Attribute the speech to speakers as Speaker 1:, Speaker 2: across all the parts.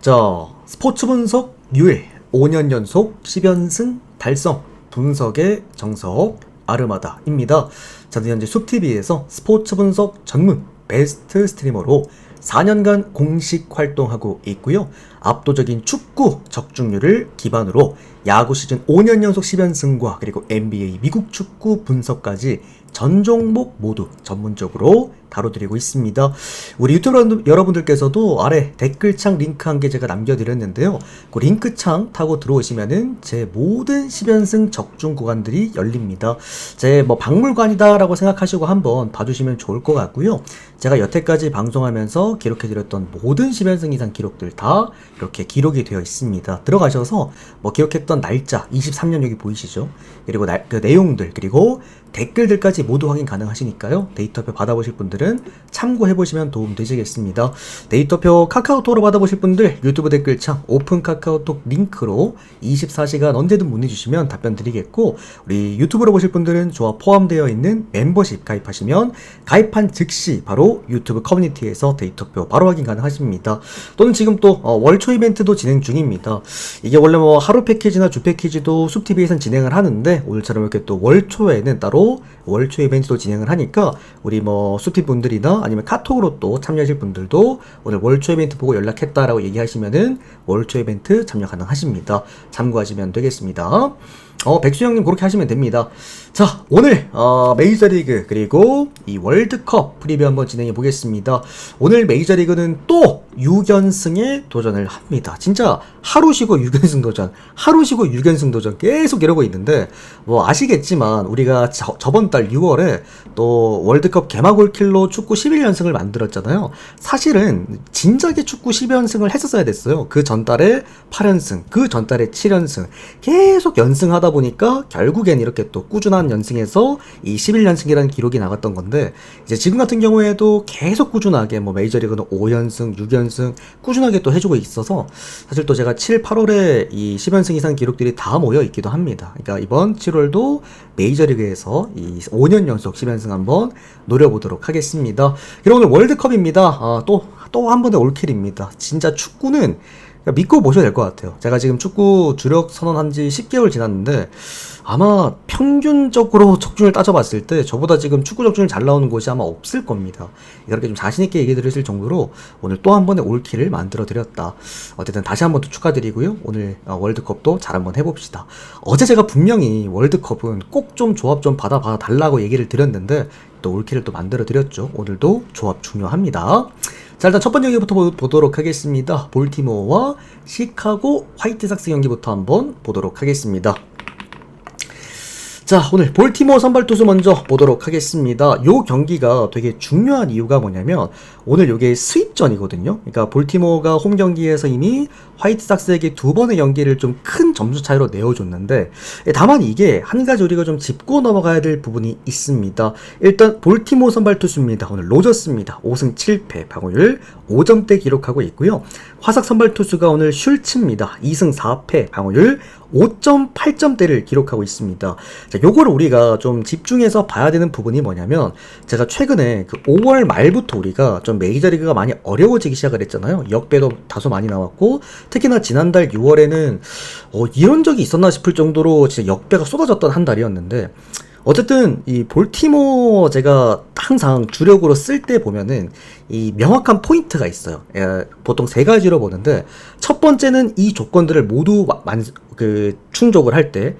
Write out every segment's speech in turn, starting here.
Speaker 1: 자, 스포츠 분석 유일 5년 연속 10연승 달성 분석의 정석 아르마다입니다. 저는 현재 숲TV에서 스포츠 분석 전문 베스트 스트리머로 4년간 공식 활동하고 있고요. 압도적인 축구 적중률을 기반으로 야구 시즌 5년 연속 10연승과 그리고 NBA 미국 축구 분석까지 전 종목 모두 전문적으로 다뤄드리고 있습니다. 우리 유튜브 여러분들께서도 아래 댓글창 링크 한 개 제가 남겨드렸는데요. 그 링크창 타고 들어오시면은 제 모든 10연승 적중 구간들이 열립니다. 제 박물관이다 라고 생각하시고 한번 봐주시면 좋을 것 같고요. 제가 여태까지 방송하면서 기록해드렸던 모든 10연승 이상 기록들 다 이렇게 기록이 되어 있습니다. 들어가셔서 기록했던 날짜 23년 여기 보이시죠? 그리고 그 내용들 그리고 댓글들까지 모두 확인 가능하시니까요. 데이터표 받아보실 분들은 참고해보시면 도움 되시겠습니다. 데이터표 카카오톡으로 받아보실 분들 유튜브 댓글창 오픈 카카오톡 링크로 24시간 언제든 문의주시면 답변 드리겠고, 우리 유튜브로 보실 분들은 조합 포함되어 있는 멤버십 가입하시면 가입한 즉시 바로 유튜브 커뮤니티에서 데이터표 바로 확인 가능하십니다. 또는 지금 또 월초 이벤트도 진행 중입니다. 이게 원래 하루 패키지나 주 패키지도 숲TV에선 진행을 하는데 오늘처럼 이렇게 또 월초에는 따로 월초 이벤트도 진행을 하니까 우리 숲TV 분들이나 아니면 카톡으로 또 참여하실 분들도 오늘 월초 이벤트 보고 연락했다라고 얘기하시면은 월초 이벤트 참여 가능하십니다. 참고하시면 되겠습니다. 백수형님 그렇게 하시면 됩니다. 자, 오늘 메이저리그 그리고 이 월드컵 프리뷰 한번 진행해 보겠습니다. 오늘 메이저리그는 또 6연승에 도전을 합니다. 진짜 하루 쉬고 6연승 도전, 하루 쉬고 6연승 도전 계속 이러고 있는데 아시겠지만 우리가 저번 달 6월에 또 월드컵 개막올킬로 축구 11연승을 만들었잖아요. 사실은 진작에 축구 10연승을 했었어야 됐어요. 그 전달에 8연승, 그 전달에 7연승 계속 연승하다 보니까 결국엔 이렇게 또 꾸준한 연승에서 이 11연승이라는 기록이 나갔던 건데, 이제 지금 같은 경우에도 계속 꾸준하게 메이저리그는 5연승, 6연승 꾸준하게 또 해주고 있어서 사실 또 제가 7, 8월에 이 10연승 이상 기록들이 다 모여 있기도 합니다. 그러니까 이번 7월도 메이저리그에서 이 5년 연속 10연승 한번 노려보도록 하겠습니다. 그리고 오늘 월드컵입니다. 또 한 번의 올킬입니다. 진짜 축구는 믿고 보셔야 될 것 같아요. 제가 지금 축구 주력 선언한 지 10개월 지났는데 아마 평균적으로 적중을 따져봤을 때 저보다 지금 축구 적중을 잘 나오는 곳이 아마 없을 겁니다. 이렇게 좀 자신있게 얘기 드릴 정도로 오늘 또 한 번의 올킬을 만들어 드렸다. 어쨌든 다시 한 번 또 축하드리고요. 오늘 월드컵도 잘 한번 해봅시다. 어제 제가 분명히 월드컵은 꼭 좀 조합 좀 받아 달라고 얘기를 드렸는데 또 올킬을 또 만들어 드렸죠. 오늘도 조합 중요합니다. 자, 일단 첫 번째 경기부터 보도록 하겠습니다. 볼티모어와 시카고 화이트삭스 경기부터 한번 보도록 하겠습니다. 자, 오늘 볼티모어 선발 투수 먼저 보도록 하겠습니다. 요 경기가 되게 중요한 이유가 뭐냐면 오늘 요게 스윕전이거든요. 그러니까 볼티모어가 홈 경기에서 이미 화이트삭스에게 두 번의 경기를 좀 큰 점수 차이로 내어줬는데, 다만 이게 한 가지 우리가 좀 짚고 넘어가야 될 부분이 있습니다. 일단 볼티모어 선발 투수입니다. 오늘 로저스입니다. 5승 7패 방어율 5점대 기록하고 있고요. 화삭 선발 투수가 오늘 슐츠입니다. 2승 4패 방어율 5.8점대를 기록하고 있습니다. 자, 요거를 우리가 좀 집중해서 봐야 되는 부분이 뭐냐면, 제가 최근에 그 5월 말부터 우리가 좀 메이저리그가 많이 어려워지기 시작을 했잖아요. 역배도 다소 많이 나왔고, 특히나 지난달 6월에는 이런 적이 있었나 싶을 정도로 진짜 역배가 쏟아졌던 한 달이었는데, 어쨌든 이 볼티모어 제가 항상 주력으로 쓸 때 보면은 이 명확한 포인트가 있어요. 보통 세 가지로 보는데, 첫 번째는 이 조건들을 모두 충족을 할 때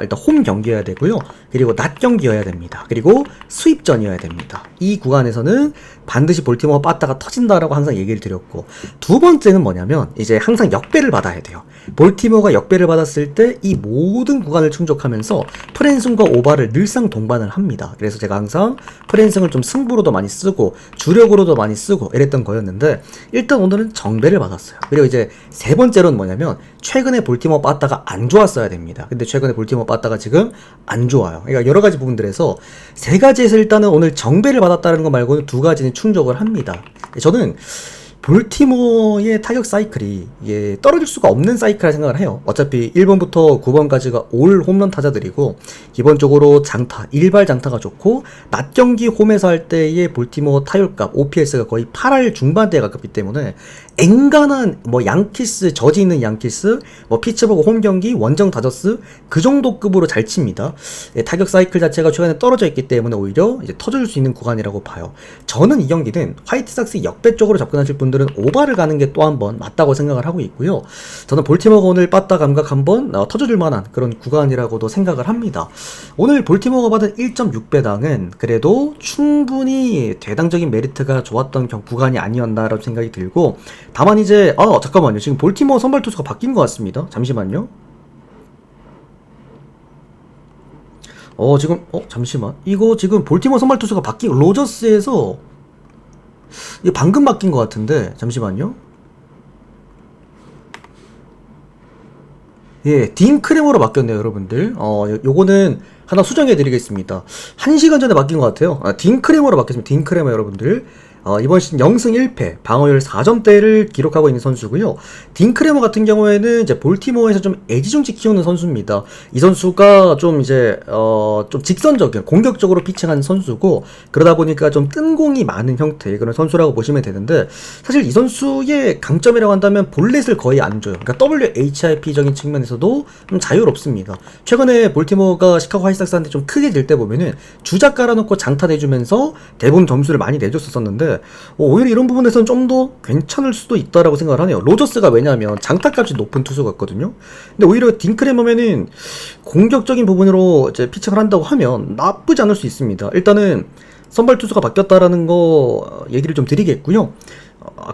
Speaker 1: 일단 홈 경기여야 되고요. 그리고 낮 경기여야 됩니다. 그리고 수입전이어야 됩니다. 이 구간에서는 반드시 볼티모어 빠따가 터진다라고 항상 얘기를 드렸고, 두 번째는 뭐냐면 이제 항상 역배를 받아야 돼요. 볼티모어가 역배를 받았을 때 이 모든 구간을 충족하면서 프랜승과 오바를 늘상 동반을 합니다. 그래서 제가 항상 프랜승을 좀 승부로도 많이 쓰고 주력으로도 많이 쓰고 이랬던 거였는데, 일단 오늘은 정배를 받았어요. 그리고 이제 세 번째로는 뭐냐면 최근에 볼티모어 빠따가 안 좋았어야 됩니다. 근데 최근에 볼티모어 빠따가 지금 안 좋아요. 그러니까 여러 가지 부분들에서 세 가지에서 일단은 오늘 정배를 받았다는 거 말고는 두 가지는 충족을 합니다. 저는 볼티모어의 타격 사이클이 떨어질 수가 없는 사이클이라 생각을 해요. 어차피 1번부터 9번까지가 올 홈런 타자들이고 기본적으로 장타, 일발 장타가 좋고 낮 경기 홈에서 할 때의 볼티모어 타율값 OPS가 거의 8할 중반대에 가깝기 때문에 앵간한 뭐 양키스, 저지 있는 양키스, 뭐 피츠버그 홈 경기, 원정 다저스 그 정도 급으로 잘 칩니다. 타격 사이클 자체가 최근에 떨어져 있기 때문에 오히려 이제 터질 수 있는 구간이라고 봐요. 저는 이 경기는 화이트삭스 역배 쪽으로 접근하실 분들은 오바를 가는 게 또 한 번 맞다고 생각을 하고 있고요. 저는 볼티모어가 오늘 빠따 감각 한번 터져줄 만한 그런 구간이라고도 생각을 합니다. 오늘 볼티모어가 받은 1.6배당은 그래도 충분히 대당적인 메리트가 좋았던 구간이 아니었나라고 생각이 들고, 다만 이제 잠깐만요, 지금 볼티모어 선발 투수가 바뀐 것 같습니다. 잠시만요. 잠시만, 이거 지금 볼티모어 선발 투수가 바뀐 로저스에서 이거 방금 바뀐 것 같은데, 잠시만요. 딘 크레머로 바뀌었네요, 여러분들. 요거는 하나 수정해 드리겠습니다. 1시간 전에 바뀐 것 같아요. 딘 크레머로 바뀌었습니다. 딘 크레머 여러분들. 이번 시즌 0승 1패, 방어율 4점대를 기록하고 있는 선수고요. 딘 크레머 같은 경우에는 이제 볼티모어에서 좀 애지중지 키우는 선수입니다. 이 선수가 좀 이제 좀 직선적인 공격적으로 피칭하는 선수고, 그러다 보니까 좀 뜬공이 많은 형태의 그런 선수라고 보시면 되는데, 사실 이 선수의 강점이라고 한다면 볼넷을 거의 안 줘요. 그러니까 WHIP적인 측면에서도 좀 자유롭습니다. 최근에 볼티모어가 시카고 화이트삭스한테 좀 크게 질 때 보면은 주작 깔아놓고 장타 내주면서 대부분 점수를 많이 내줬었는데, 오히려 이런 부분에서는 좀 더 괜찮을 수도 있다라고 생각을 하네요. 로저스가 왜냐하면 장타값이 높은 투수였거든요. 근데 오히려 딩크레머면은 공격적인 부분으로 이제 피칭을 한다고 하면 나쁘지 않을 수 있습니다. 일단은 선발 투수가 바뀌었다라는 거 얘기를 좀 드리겠고요.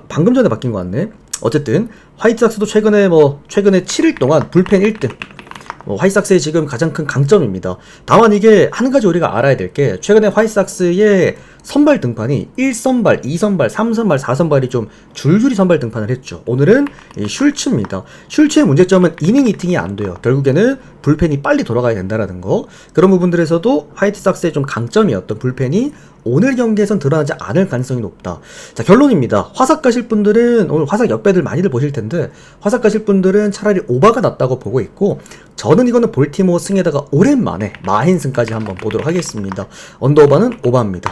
Speaker 1: 방금 전에 바뀐 것 같네. 어쨌든 화이트삭스도 최근에 7일 동안 불펜 1등. 화이트삭스의 지금 가장 큰 강점입니다. 다만 이게 한 가지 우리가 알아야 될 게, 최근에 화이트삭스의 선발 등판이 1선발, 2선발, 3선발, 4선발이 좀 줄줄이 선발 등판을 했죠. 오늘은 슐츠입니다. 슐츠의 문제점은 이닝 히팅이 안 돼요. 결국에는 불펜이 빨리 돌아가야 된다라는 거. 그런 부분들에서도 화이트삭스의 좀 강점이었던 불펜이 오늘 경기에선 드러나지 않을 가능성이 높다. 자, 결론입니다. 화삭 가실 분들은, 오늘 화삭 역배들 많이들 보실 텐데, 화삭 가실 분들은 차라리 오바가 낫다고 보고 있고, 저는 이거는 볼티모어 승에다가 오랜만에 마힌승까지 한번 보도록 하겠습니다. 언더오바는 오바입니다.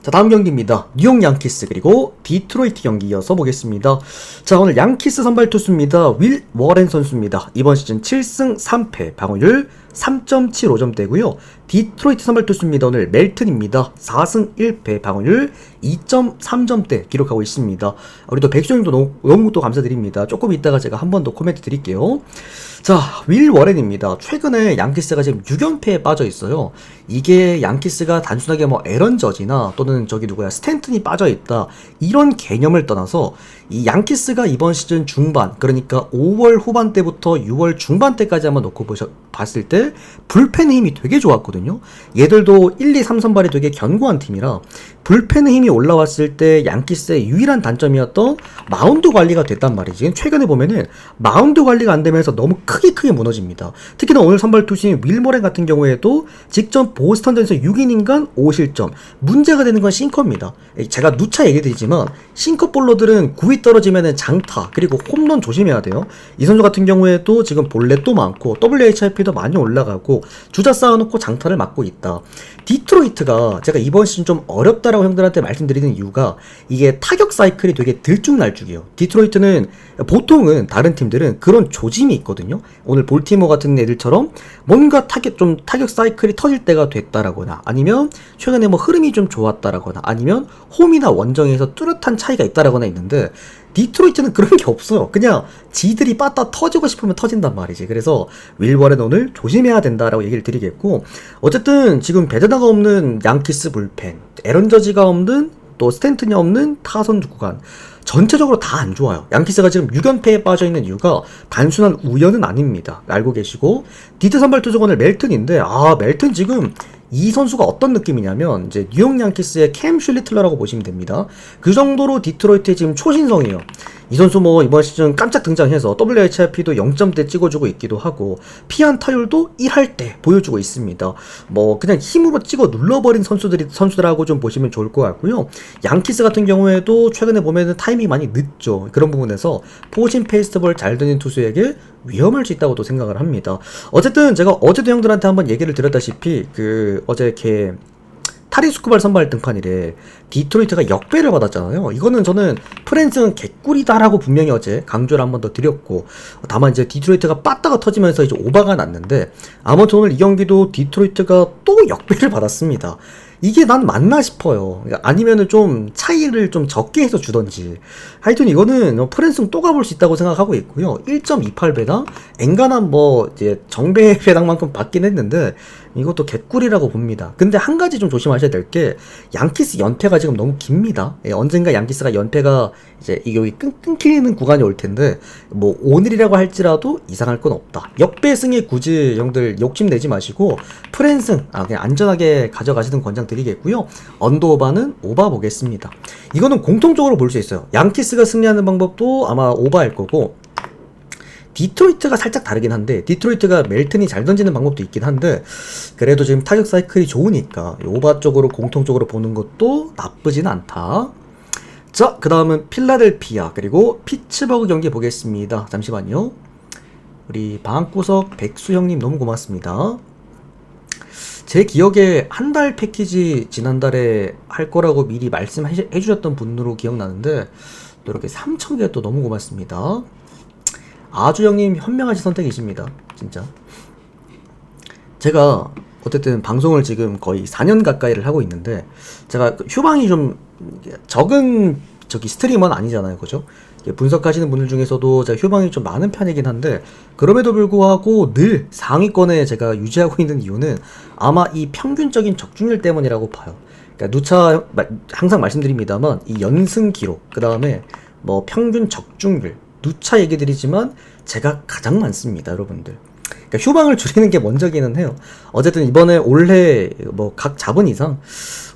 Speaker 1: 자, 다음 경기입니다. 뉴욕 양키스 그리고 디트로이트 경기 이어서 보겠습니다. 자, 오늘 양키스 선발 투수입니다. 윌 워렌 선수입니다. 이번 시즌 7승 3패, 방어율 3.75점대고요. 디트로이트 선발 투수입니다. 오늘 멜튼입니다. 4승 1패, 방어율 2.3점대 기록하고 있습니다. 우리도 백수형도 너무 또 감사드립니다. 조금 이따가 제가 한 번 더 코멘트 드릴게요. 자, 윌 워렌입니다. 최근에 양키스가 지금 6연패에 빠져 있어요. 이게 양키스가 단순하게 에런 저지나 또는 스탠튼이 빠져 있다, 이런 개념을 떠나서 이 양키스가 이번 시즌 중반, 그러니까 5월 후반때부터 6월 중반때까지 한번 놓고 봤을 때 불펜의 힘이 되게 좋았거든요. 얘들도 1, 2, 3선발이 되게 견고한 팀이라 불펜의 힘이 올라왔을 때 양키스의 유일한 단점이었던 마운드 관리가 됐단 말이지. 최근에 보면은 마운드 관리가 안 되면서 너무 크게 무너집니다. 특히나 오늘 선발 투수인 윌 워렌 같은 경우에도 직전 보스턴전에서 6이닝간 5실점. 문제가 되는 건 싱커입니다. 제가 누차 얘기드리지만 싱커 볼러들은 9위 떨어지면은 장타 그리고 홈런 조심해야 돼요. 이 선수 같은 경우에도 지금 볼넷도 많고 WHIP도 많이 올라가고 주자 쌓아놓고 장타를 맞고 있다. 디트로이트가 제가 이번 시즌 좀 어렵다라고 형들한테 말씀드리는 이유가, 이게 타격 사이클이 되게 들쭉날쭉이에요. 디트로이트는 보통은 다른 팀들은 그런 조짐이 있거든요. 오늘 볼티모어 같은 애들처럼 뭔가 타격 사이클이 터질 때가 됐다라거나, 아니면 최근에 흐름이 좀 좋았다라거나, 아니면 홈이나 원정에서 뚜렷한 차이가 있다라거나 있는데, 디트로이트는 그런 게 없어요. 그냥 지들이 빠따 터지고 싶으면 터진단 말이지. 그래서 윌 워렌 오늘 조심해야 된다라고 얘기를 드리겠고, 어쨌든 지금 베드나가 없는 양키스 불펜, 에런 저지가 없는 또 스탠튼이 없는 타선 구간, 전체적으로 다 안 좋아요. 양키스가 지금 6연패에 빠져있는 이유가 단순한 우연은 아닙니다. 알고 계시고, 디트 선발 투수가 오늘 멜튼인데, 멜튼 지금 이 선수가 어떤 느낌이냐면 이제 뉴욕 양키스의 캠 슐리틀러라고 보시면 됩니다. 그 정도로 디트로이트의 지금 초신성이에요. 이 선수 뭐 이번 시즌 깜짝 등장해서 WHIP도 0점대 찍어주고 있기도 하고 피안 타율도 1할 때 보여주고 있습니다. 뭐 그냥 힘으로 찍어 눌러버린 선수들하고 좀 보시면 좋을 것 같고요. 양키스 같은 경우에도 최근에 보면은 타이밍이 많이 늦죠. 그런 부분에서 포진 페이스트볼 잘 드는 투수에게 위험할 수 있다고도 생각을 합니다. 어쨌든 제가 어제도 형들한테 한번 얘기를 드렸다시피 어제 타리스쿠발 선발 등판이래 디트로이트가 역배를 받았잖아요. 이거는 저는 프랜스는 개꿀이다라고 분명히 어제 강조를 한 번 더 드렸고, 다만 이제 디트로이트가 빠따가 터지면서 이제 오바가 났는데, 아무튼 오늘 이 경기도 디트로이트가 또 역배를 받았습니다. 이게 난 맞나 싶어요. 아니면은 좀 차이를 좀 적게 해서 주던지. 하여튼 이거는 프랜스는 또 가볼 수 있다고 생각하고 있고요. 1.28배당? 엔간한 뭐 이제 정배 배당만큼 받긴 했는데 이것도 개꿀이라고 봅니다. 근데 한 가지 좀 조심하셔야 될 게 양키스 연패가 지금 너무 깁니다. 언젠가 양키스가 연패가 이제 여기 끊기는 구간이 올 텐데 뭐 오늘이라고 할지라도 이상할 건 없다. 역배승에 굳이 형들 욕심내지 마시고 프랜승 그냥 안전하게 가져가시는 권장 드리겠고요. 언더오바는 오바 보겠습니다. 이거는 공통적으로 볼 수 있어요. 양키스가 승리하는 방법도 아마 오바일 거고, 디트로이트가 살짝 다르긴 한데, 디트로이트가 멜튼이 잘 던지는 방법도 있긴 한데, 그래도 지금 타격 사이클이 좋으니까 오바 쪽으로 공통적으로 보는 것도 나쁘진 않다. 자, 그 다음은 필라델피아 그리고 피츠버그 경기 보겠습니다. 잠시만요. 우리 방구석 백수 형님 너무 고맙습니다. 제 기억에 한 달 패키지 지난달에 할 거라고 미리 말씀해 주셨던 분으로 기억나는데 또 이렇게 3,000개 또 너무 고맙습니다. 아주 형님 현명하신 선택이십니다. 진짜. 제가 어쨌든 방송을 지금 거의 4년 가까이를 하고 있는데 제가 휴방이 좀 적은 스트리머는 아니잖아요. 그죠? 분석하시는 분들 중에서도 제가 휴방이 좀 많은 편이긴 한데 그럼에도 불구하고 늘 상위권에 제가 유지하고 있는 이유는 아마 이 평균적인 적중률 때문이라고 봐요. 그러니까 누차 항상 말씀드립니다만 이 연승 기록, 그 다음에 뭐 평균 적중률 누차 얘기 드리지만 제가 가장 많습니다, 여러분들. 그러니까 휴방을 줄이는 게 먼저기는 해요. 어쨌든 이번에 올해 뭐 각 자본 이상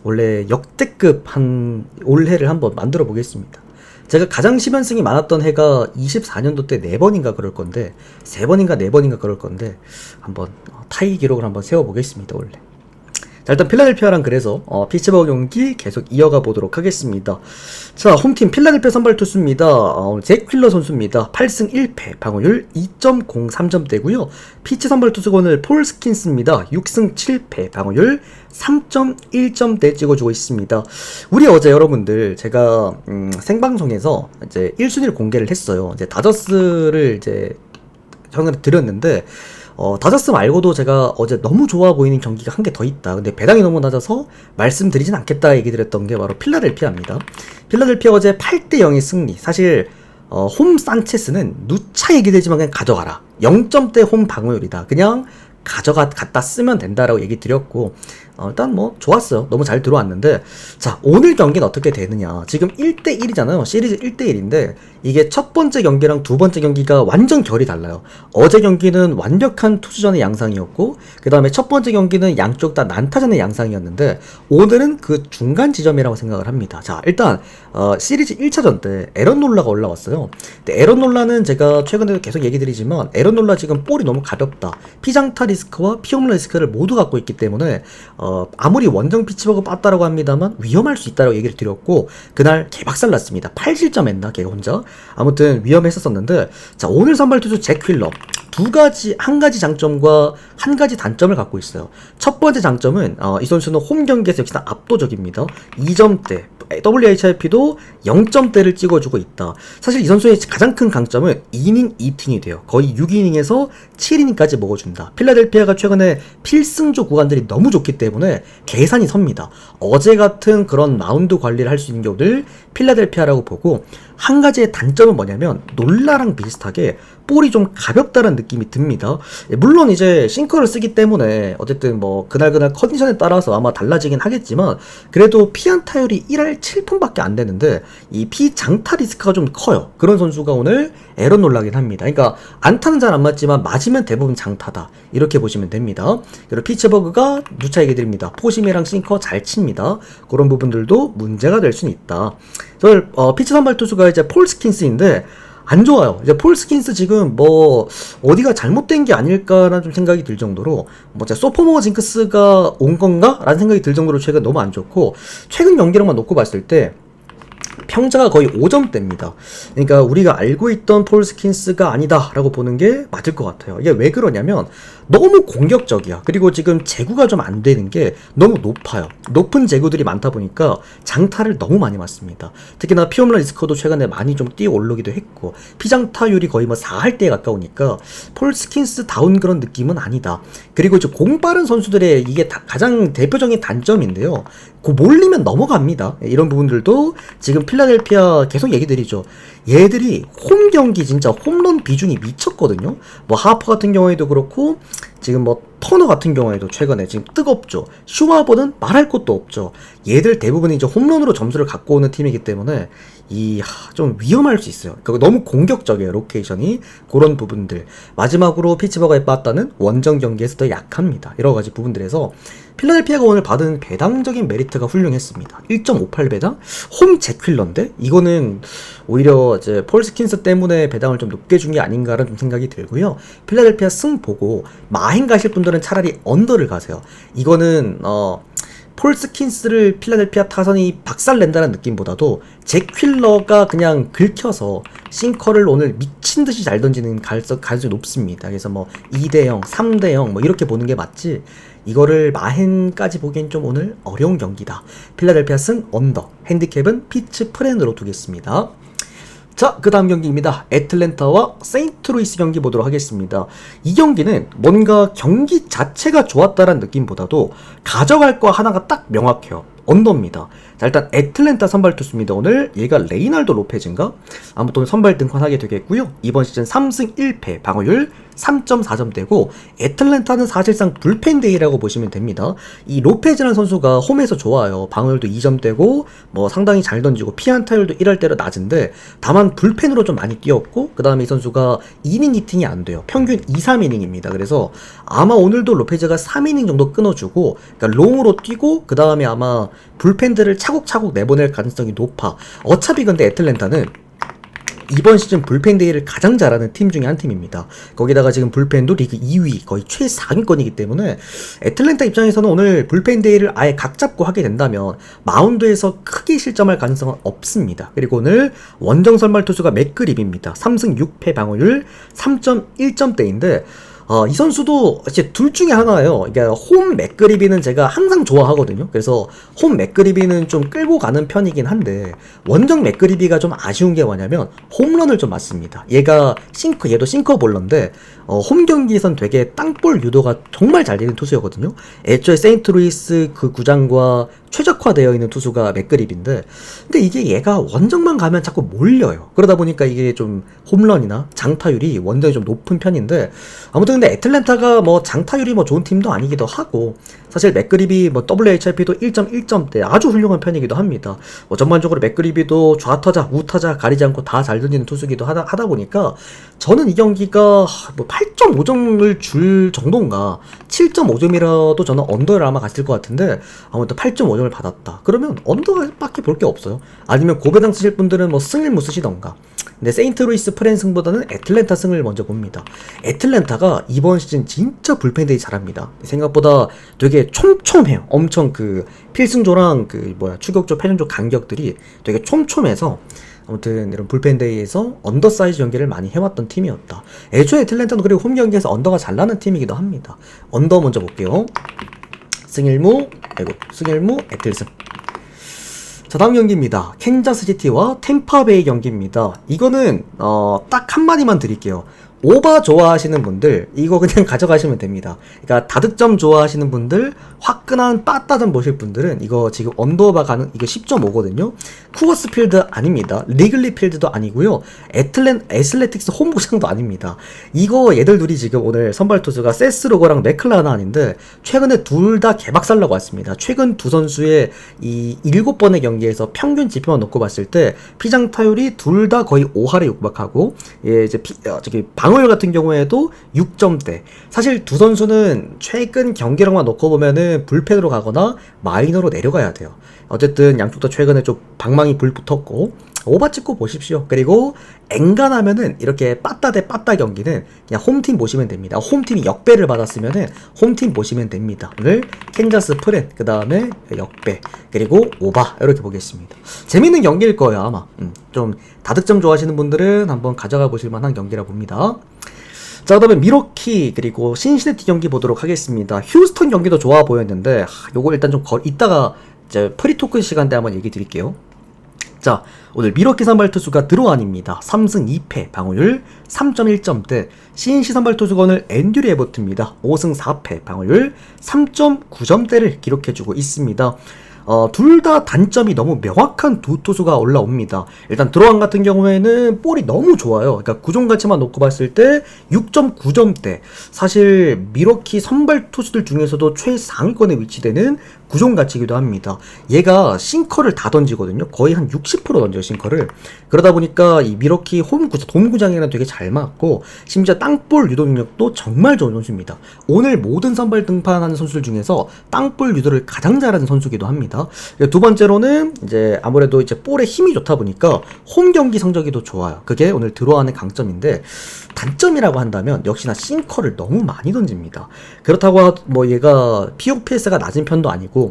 Speaker 1: 원래 역대급 한 올해를 한번 만들어 보겠습니다. 제가 가장 10연승이 많았던 해가 24년도 때 4번인가 그럴 건데 3번인가 4번인가 그럴 건데 한번 타이 기록을 한번 세워보겠습니다. 원래. 자, 일단 필라델피아랑 그래서 피츠버그 경기 계속 이어가 보도록 하겠습니다. 자, 홈팀 필라델피아 선발 투수입니다. 잭 퀼러 선수입니다. 8승 1패, 방어율 2.03점대고요. 피치 선발 투수가 오늘 폴 스킨스입니다. 6승 7패, 방어율 3.1점대 찍어주고 있습니다. 우리 어제 여러분들 제가 생방송에서 이제 1순위를 공개를 했어요. 이제 다저스를 이제 전화를 드렸는데 다저스 말고도 제가 어제 너무 좋아 보이는 경기가 한 개 더 있다. 근데 배당이 너무 낮아서 말씀드리진 않겠다 얘기 드렸던 게 바로 필라델피아입니다. 필라델피아 어제 8대0의 승리. 사실 홈 산체스는 누차 얘기되지만 그냥 가져가라. 0점대 홈 방어율이다. 그냥 갖다 쓰면 된다라고 얘기 드렸고 일단 뭐 좋았어요. 너무 잘 들어왔는데 자, 오늘 경기는 어떻게 되느냐. 지금 1대1이잖아요. 시리즈 1대1인데 이게 첫 번째 경기랑 두 번째 경기가 완전 결이 달라요. 어제 경기는 완벽한 투수전의 양상이었고 그 다음에 첫 번째 경기는 양쪽 다 난타전의 양상이었는데 오늘은 그 중간 지점이라고 생각을 합니다. 자, 일단 시리즈 1차전 때 에런 놀라가 올라왔어요. 근데 에런 놀라는 제가 최근에도 계속 얘기 드리지만 에런 놀라 지금 볼이 너무 가볍다. 피장타 리스크와 피홈런 리스크를 모두 갖고 있기 때문에 아무리 원정 피치버그 빠따라고 합니다만 위험할 수 있다고 얘기를 드렸고 그날 개박살 났습니다. 8실점 했나 걔가 혼자. 아무튼 위험했었는데 자, 오늘 선발 투수 잭 퀼러 한 가지 장점과 한 가지 단점을 갖고 있어요. 첫 번째 장점은 이 선수는 홈 경기에서 역시나 압도적입니다. 2점대, WHIP도 0점대를 찍어주고 있다. 사실 이 선수의 가장 큰 강점은 2이닝 2팅이 돼요. 거의 6이닝에서 7이닝까지 먹어준다. 필라델피아가 최근에 필승조 구간들이 너무 좋기 때문에 계산이 섭니다. 어제 같은 그런 마운드 관리를 할 수 있는 게 오늘 필라델피아라고 보고 한 가지의 단점은 뭐냐면 놀라랑 비슷하게 볼이 좀 가볍다는 느낌이 듭니다. 물론 이제 싱커를 쓰기 때문에 어쨌든 뭐 그날 컨디션에 따라서 아마 달라지긴 하겠지만 그래도 피안타율이 1할 7푼밖에 안 되는데 이 피장타 리스크가 좀 커요. 그런 선수가 오늘 에런 놀라긴 합니다. 그러니까 안타는 잘 안 맞지만 맞으면 대부분 장타다. 이렇게 보시면 됩니다. 그리고 피츠버그가 누차 얘기 드립니다. 포심이랑 싱커 잘 칩니다. 그런 부분들도 문제가 될 수는 있다. 저는 피치 선발 투수가 이제 폴 스킨스인데 안 좋아요. 이제 폴 스킨스 지금 뭐 어디가 잘못된 게 아닐까라는 좀 생각이 들 정도로 뭐 진짜 소포머 징크스가 온 건가라는 생각이 들 정도로 최근 너무 안 좋고, 최근 경기력만 놓고 봤을 때 평자가 거의 5점대입니다. 그러니까 우리가 알고 있던 폴 스킨스가 아니다라고 보는 게 맞을 것 같아요. 이게 왜 그러냐면 너무 공격적이야. 그리고 지금 제구가 좀 안 되는 게 너무 높아요. 높은 제구들이 많다 보니까 장타를 너무 많이 맞습니다. 특히나 피홈런 리스크도 최근에 많이 좀 뛰어 오르기도 했고, 피장타율이 거의 뭐 4할 대에 가까우니까 폴 스킨스 다운 그런 느낌은 아니다. 그리고 이제 공 빠른 선수들의 이게 가장 대표적인 단점인데요. 그 몰리면 넘어갑니다. 이런 부분들도 지금 필라델피아 계속 얘기 드리죠. 얘들이 홈 경기 진짜 홈런 비중이 미쳤거든요. 뭐 하퍼 같은 경우에도 그렇고, 지금 뭐 터너 같은 경우에도 최근에 지금 뜨겁죠. 슈와버는 말할 것도 없죠. 얘들 대부분이 이제 홈런으로 점수를 갖고 오는 팀이기 때문에 좀 위험할 수 있어요. 그러니까 너무 공격적이에요, 로케이션이. 그런 부분들. 마지막으로 피츠버그에 빠따는 원정 경기에서도 약합니다. 여러 가지 부분들에서 필라델피아가 오늘 받은 배당적인 메리트가 훌륭했습니다. 1.58배당? 홈 제퀼러인데 이거는 오히려 이제 폴 스킨스 때문에 배당을 좀 높게 준 게 아닌가라는 좀 생각이 들고요. 필라델피아 승 보고 마행 가실 분들은 차라리 언더를 가세요. 이거는 폴 스킨스를 필라델피아 타선이 박살낸다는 느낌보다도 제퀼러가 그냥 긁혀서 싱커를 오늘 미친듯이 잘 던지는 가능성이 높습니다. 그래서 뭐 2대0, 3대0 뭐 이렇게 보는 게 맞지, 이거를 마헨까지 보기엔 좀 오늘 어려운 경기다. 필라델피아 승 언더, 핸디캡은 피츠 프렌으로 두겠습니다. 자, 그 다음 경기입니다. 애틀랜타와 세인트루이스 경기 보도록 하겠습니다. 이 경기는 뭔가 경기 자체가 좋았다는 느낌보다도 가져갈 거 하나가 딱 명확해요. 언더입니다. 자, 일단 애틀랜타 선발 투수입니다. 오늘 얘가 레이날도 로페즈인가? 아무튼 선발 등판하게 되겠고요. 이번 시즌 3승 1패, 방어율 3.4점대고 애틀랜타는 사실상 불펜데이라고 보시면 됩니다. 이 로페즈라는 선수가 홈에서 좋아요. 방어율도 2점대고 뭐 상당히 잘 던지고 피안타율도 1할대로 낮은데, 다만 불펜으로 좀 많이 뛰었고, 그 다음에 이 선수가 2이닝 히팅이 안 돼요. 평균 2, 3이닝입니다. 그래서 아마 오늘도 로페즈가 3이닝 정도 끊어주고, 그러니까 롱으로 뛰고 그 다음에 아마 불펜들을 차곡차곡 내보낼 가능성이 높아. 어차피 근데 애틀랜타는 이번 시즌 불펜 데이를 가장 잘하는 팀 중에 한 팀입니다. 거기다가 지금 불펜도 리그 2위, 거의 최상위권이기 때문에 애틀랜타 입장에서는 오늘 불펜 데이를 아예 각 잡고 하게 된다면 마운드에서 크게 실점할 가능성은 없습니다. 그리고 오늘 원정 선발 투수가 맥그립입니다. 3승 6패 방어율 3.1점대인데 이 선수도 이제 둘 중에 하나예요. 그러니까 홈 맥그리비는 제가 항상 좋아하거든요. 그래서 홈 맥그리비는 좀 끌고 가는 편이긴 한데, 원정 맥그리비가 좀 아쉬운 게 뭐냐면 홈런을 좀 맞습니다. 얘도 싱커 볼러인데 홈 경기에선 되게 땅볼 유도가 정말 잘 되는 투수였거든요. 애초에 세인트루이스 그 구장과 최적화되어 있는 투수가 맥그립인데, 근데 이게 얘가 원정만 가면 자꾸 몰려요. 그러다 보니까 이게 좀 홈런이나 장타율이 원정이 좀 높은 편인데, 아무튼 근데 애틀랜타가 뭐 장타율이 뭐 좋은 팀도 아니기도 하고, 사실 맥그립이 뭐 WHIP도 1.1점대 아주 훌륭한 편이기도 합니다. 뭐 전반적으로 맥그립이도 좌타자, 우타자 가리지 않고 다 잘 던지는 투수기도 하다 보니까 저는 이 경기가 뭐 8.5점을 줄 정도인가, 7.5점이라도 저는 언더를 아마 갔을 것 같은데, 아무튼 8.5점을 받았다. 그러면 언더밖에 볼 게 없어요. 아니면 고배당 쓰실 분들은 뭐 승일무 쓰시던가. 근데 세인트루이스 프렌 승보다는 애틀랜타 승을 먼저 봅니다. 애틀랜타가 이번 시즌 진짜 불펜데이 잘합니다. 생각보다 되게 촘촘해요. 엄청 그 필승조랑 추격조, 패전조 간격들이 되게 촘촘해서, 아무튼 이런 불펜데이에서 언더사이즈 경기를 많이 해왔던 팀이었다. 애초에 애틀랜타는 그리고 홈 경기에서 언더가 잘 나는 팀이기도 합니다. 언더 먼저 볼게요. 승일무, 애틀승. 자, 다음 경기입니다. 캔자스시티와 템파베이 경기입니다. 이거는 딱 한마디만 드릴게요. 오바 좋아하시는 분들 이거 그냥 가져가시면 됩니다. 그러니까 다득점 좋아하시는 분들, 화끈한 빠따점 보실 분들은 이거 지금 언더오바 가는, 이거 10.5거든요 쿠어스 필드 아닙니다. 리글리 필드도 아니고요. 애슬레틱스 홈구장도 아닙니다. 이거 얘들 둘이 지금 오늘 선발 투수가 세스로거랑 맥클라나인데 최근에 둘 다 개박살나고 왔습니다. 최근 두 선수의 이 7번의 경기에서 평균 지표만 놓고 봤을 때 피장 타율이 둘 다 거의 5할에 육박하고, 예, 이제 저기 방 방어율 같은 경우에도 6점대. 사실 두 선수는 최근 경기력만 놓고 보면은 불펜으로 가거나 마이너로 내려가야 돼요. 어쨌든 양쪽 다 최근에 좀 방망이 불 붙었고 오바 찍고 보십시오. 그리고 엔간하면은 이렇게 빠따 대 빠따 경기는 그냥 홈팀 보시면 됩니다. 홈팀이 역배를 받았으면은 홈팀 보시면 됩니다. 오늘 캔자스 프렌, 그 다음에 역배, 그리고 오바 이렇게 보겠습니다. 재밌는 경기일 거예요 아마. 좀 다득점 좋아하시는 분들은 한번 가져가 보실 만한 경기라 봅니다. 자, 그다음에 미러키 그리고 신시내티 경기 보도록 하겠습니다. 휴스턴 경기도 좋아 보였는데 요거 일단 좀 이따가 이제 프리토크 시간 때 한번 얘기 드릴게요. 자, 오늘 미러키 선발 투수가 드로안입니다. 3승 2패, 방어율 3.1점대. 신시 선발 투수가 오늘 앤드류 에버트입니다. 5승 4패, 방어율 3.9점대를 기록해주고 있습니다. 둘 다 단점이 너무 명확한 두 투수가 올라옵니다. 일단 드로안 같은 경우에는 볼이 너무 좋아요. 그러니까 구종 가치만 놓고 봤을 때 6.9점대. 사실 미러키 선발 투수들 중에서도 최상위권에 위치되는 구종 가치이기도 합니다. 얘가 싱커를 다 던지거든요. 거의 한 60% 던져요, 싱커를. 그러다 보니까 이 미러키 홈구장이랑 되게 잘 맞고, 심지어 땅볼 유도 능력도 정말 좋은 선수입니다. 오늘 모든 선발 등판하는 선수들 중에서 땅볼 유도를 가장 잘하는 선수기도 합니다. 두 번째로는 이제 아무래도 이제 볼에 힘이 좋다 보니까 홈 경기 성적이 더 좋아요. 그게 오늘 들어와는 강점인데, 단점이라고 한다면 역시나 싱커를 너무 많이 던집니다. 그렇다고 뭐 얘가 POPS가 낮은 편도 아니고,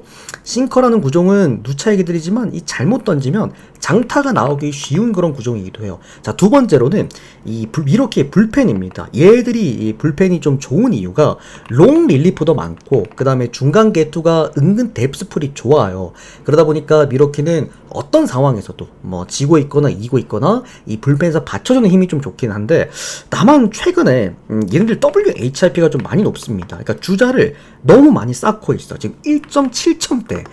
Speaker 1: 싱커라는 구종은 누차 얘기 드리지만 이 잘못 던지면 장타가 나오기 쉬운 그런 구종이기도 해요. 자, 두 번째로는 이 미러키의 불펜입니다. 얘들이 이 불펜이 좀 좋은 이유가 롱 릴리프도 많고, 그 다음에 중간 개투가 은근 뎁스풀이 좋아요. 그러다 보니까 미러키는 어떤 상황에서도 뭐 지고 있거나 이기고 있거나 이 불펜에서 받쳐주는 힘이 좀 좋긴 한데, 다만 최근에 얘네들 WHIP가 좀 많이 높습니다. 그러니까 주자를 너무 많이 쌓고 있어. 지금 1.7점대.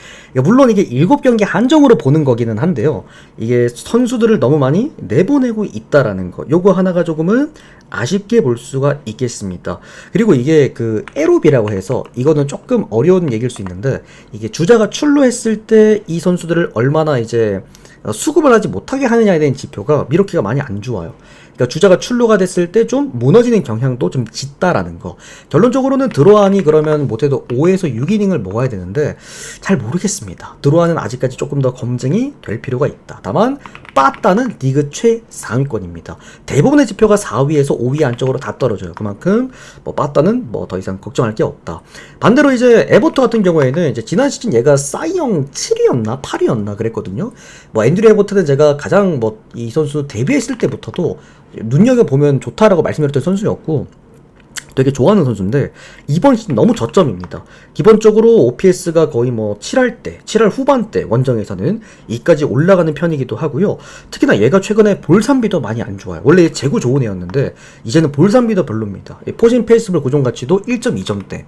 Speaker 1: 물론 이게 7경기 한정으로 보는 거기는 한데요. 이게 선수들을 너무 많이 내보내고 있다라는 거. 요거 하나가 조금은 아쉽게 볼 수가 있겠습니다. 그리고 이게 그 에로비라고 해서, 이거는 조금 어려운 얘기일 수 있는데, 이게 주자가 출루했을 때 이 선수들을 얼마나 이제 수급을 하지 못하게 하느냐에 대한 지표가 미러키가 많이 안 좋아요. 그러니까 주자가 출루가 됐을 때 좀 무너지는 경향도 좀 짙다라는 거. 결론적으로는 드로안이 그러면 못해도 5에서 6이닝을 먹어야 되는데 잘 모르겠습니다. 드로안은 아직까지 조금 더 검증이 될 필요가 있다. 다만 빠따는 리그 최상위권입니다. 대부분의 지표가 4위에서 5위 안쪽으로 다 떨어져요. 그만큼 뭐 빠따는 뭐 더 이상 걱정할 게 없다. 반대로 이제 에버터 같은 경우에는 이제 지난 시즌 얘가 사이영 7위였나 8위였나 그랬거든요. 뭐 앤드류 에버트는 제가 가장 뭐 이 선수 데뷔했을 때부터도 눈여겨보면 좋다라고 말씀드렸던 선수였고, 되게 좋아하는 선수인데 이번 시즌 너무 저점입니다. 기본적으로 OPS가 거의 뭐 7할 때, 7할 후반대 원정에서는 2까지 올라가는 편이기도 하고요. 특히나 얘가 최근에 볼삼비도 많이 안 좋아요. 원래 재구 좋은 애였는데 이제는 볼삼비도 별로입니다. 포진 페이스블 고정 가치도 1.2점대.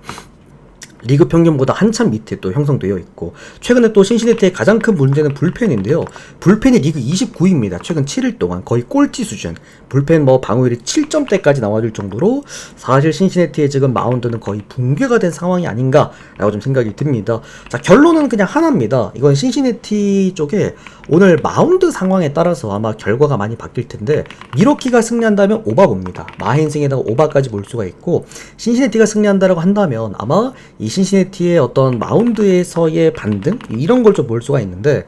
Speaker 1: 리그 평균보다 한참 밑에 또 형성되어 있고, 최근에 또 신시내티의 가장 큰 문제는 불펜인데요. 불펜이 리그 29위입니다. 최근 7일 동안 거의 꼴찌 수준. 불펜 뭐 방어율이 7점대까지 나와줄 정도로 사실 신시내티의 지금 마운드는 거의 붕괴가 된 상황이 아닌가라고 좀 생각이 듭니다. 자, 결론은 그냥 하나입니다. 이건 신시내티 쪽에 오늘 마운드 상황에 따라서 아마 결과가 많이 바뀔 텐데, 미러키가 승리한다면 오바 봅니다. 마헨승에다가 오바까지 볼 수가 있고, 신시내티가 승리한다라고 한다면 아마 이 신시내티의 어떤 마운드에서의 반등? 이런 걸 좀 볼 수가 있는데,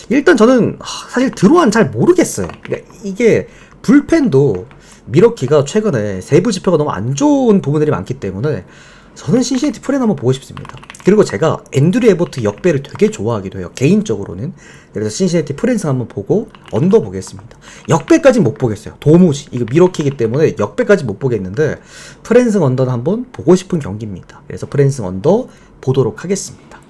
Speaker 1: 일단 저는 사실 드로안 잘 모르겠어요. 그러니까 이게 불펜도 미러키가 최근에 세부 지표가 너무 안 좋은 부분들이 많기 때문에 저는 신시내티 프렌 한번 보고 싶습니다. 그리고 제가 앤드류 에버트 역배를 되게 좋아하기도 해요, 개인적으로는. 그래서 신시내티 프렌스 한번 보고 언더 보겠습니다. 역배까지는 못 보겠어요. 도무지 이거 미러키이기 때문에 역배까지 못 보겠는데, 프렌스 언더는 한번 보고 싶은 경기입니다. 그래서 프렌스 언더 보도록 하겠습니다.